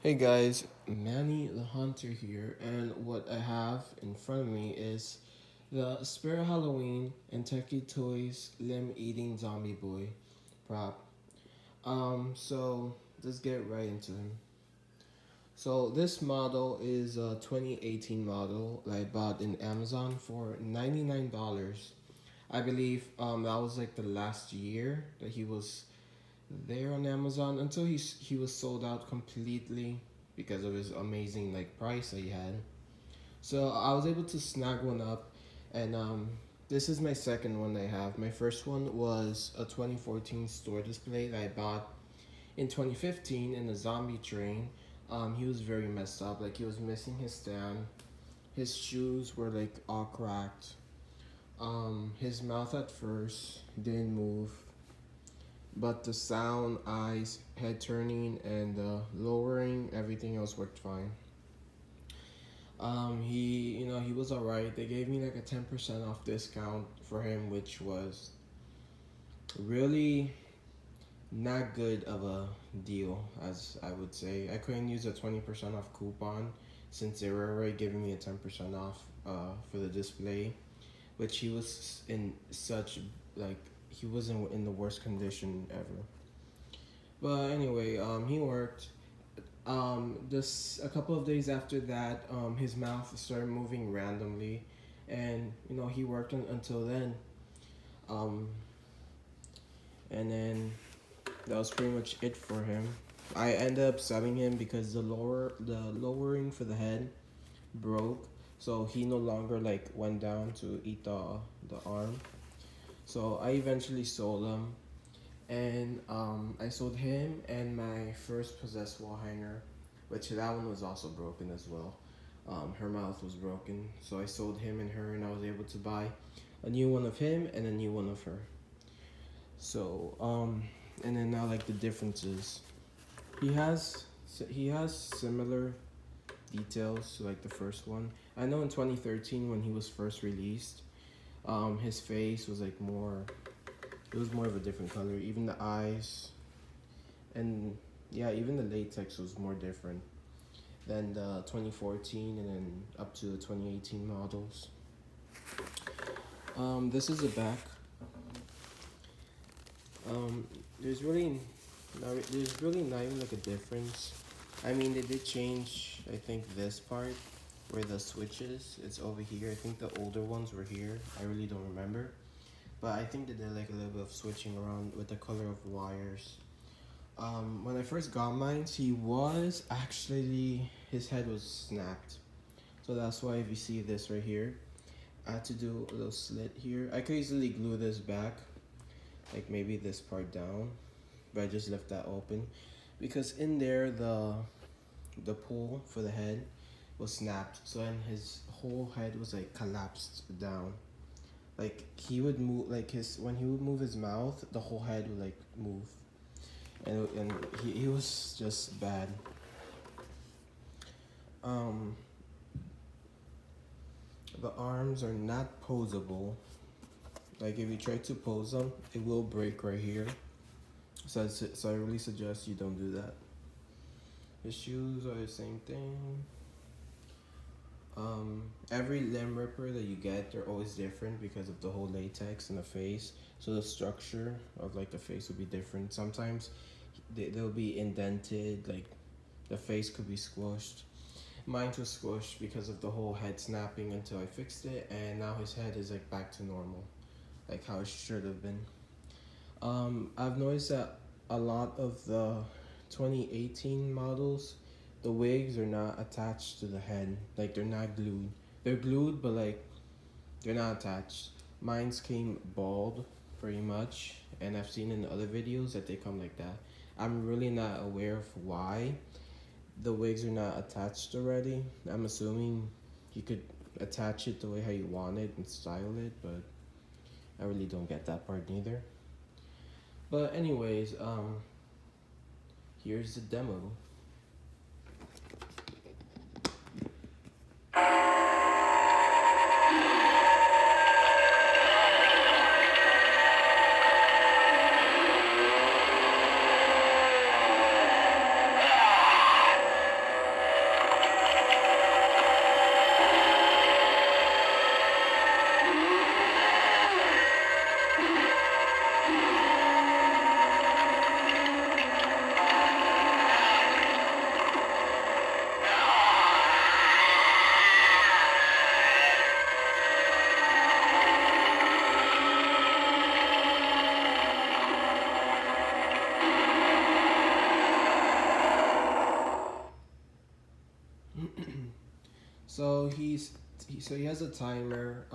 Hey guys, Manny the Hunter here, and what I have in front of me is the Spirit Halloween and Tekky Toys Limb Eating Zombie Boy prop. So let's get right into him. So this model is a 2018 model that I bought in Amazon for $99. I believe that was like the last year that he was there on Amazon until he was sold out completely because of his amazing like price that he had. So I was able to snag one up, and this is my second one I have. My first one was a 2014 store display that I bought in 2015 in a zombie train. He was very messed up. Like he was missing his stand. His shoes were like all cracked. His mouth at first didn't move, but the sound, eyes, head turning, and lowering, everything else worked fine. He was alright. They gave me like a 10% off discount for him, which was really not good of a deal, as I would say. I couldn't use a 20% off coupon since they were already giving me a 10% off for the display, which he was in such like he was in the worst condition ever. But anyway, he worked. This a couple of days after that, his mouth started moving randomly, and he worked until then. Um, and then that was pretty much it for him. I ended up selling him because the lowering for the head broke, so he no longer like went down to eat the arm. So I eventually sold him, and I sold him and my first possessed wall hanger, which that one was also broken as well. Her mouth was broken, so I sold him and her, and I was able to buy a new one of him and a new one of her. So and then now like the differences, he has similar details to like the first one. I know in 2013 when he was first released, his face was like more. It was more of a different color. Even the eyes, and yeah, even the latex was more different than the 2014 and then up to the 2018 models. This is the back. Um, there's really not even like a difference. I mean, they did change. I think this part where the switch is, it's over here. I think the older ones were here. I really don't remember, but I think they did like a little bit of switching around with the color of wires. When I first got mine, his head was snapped. So that's why if you see this right here, I had to do a little slit here. I could easily glue this back, like maybe this part down, but I just left that open because in there the pull for the head was snapped. So then his whole head was like collapsed down. Like he would move, like his when he would move his mouth, the whole head would like move, and he was just bad. Um, the arms are not posable. Like if you try to pose them, it will break right here. So I really suggest you don't do that. The shoes are the same thing. Every limb ripper that you get, they're always different because of the whole latex and the face. So the structure of like the face will be different. Sometimes they'll be indented, like the face could be squished. Mine was squished because of the whole head snapping until I fixed it, and now his head is like back to normal, like how it should have been. I've noticed that a lot of the 2018 models, the wigs are not attached to the head. Like they're not glued. They're glued, but like they're not attached. Mine's came bald, pretty much, and I've seen in other videos that they come like that. I'm really not aware of why the wigs are not attached already. I'm assuming you could attach it the way how you want it and style it, but I really don't get that part neither. But anyways, here's the demo. So he has a timer.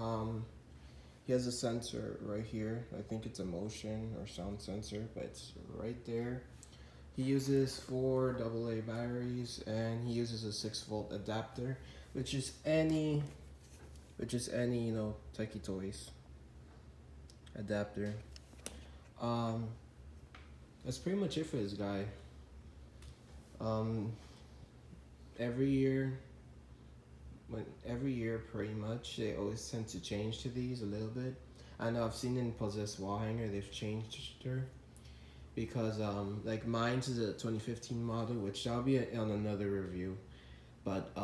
He has a sensor right here. I think it's a motion or sound sensor, but it's right there. He uses four AA batteries, and he uses a 6 volt adapter, which is any Tekky Toys adapter. Um, that's pretty much it for this guy. Um, every year, every year pretty much they always tend to change to these a little bit. I know I've seen in Possessed Wall Hanger they've changed her because like mine's is a 2015 model, which I'll be on another review. But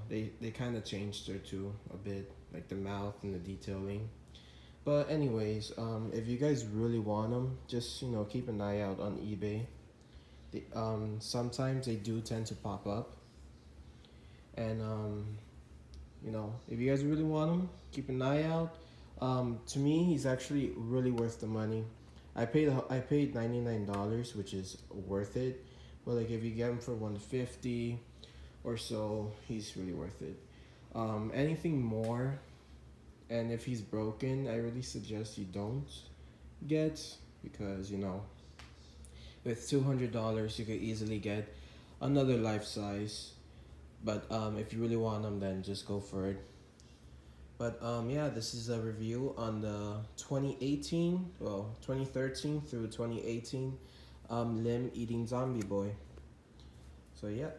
they kind of changed her too a bit, like the mouth and the detailing. But anyways, if you guys really want them, just keep an eye out on eBay. Sometimes they do tend to pop up, and if you guys really want them, keep an eye out. To me, he's actually really worth the money. I paid $99, which is worth it. But like if you get him for 150 or so, he's really worth it. Anything more, and if he's broken, I really suggest you don't get, because with $200 you could easily get another life size. But if you really want them, then just go for it. But yeah, this is a review on the 2013 through 2018 limb eating zombie boy. So yeah.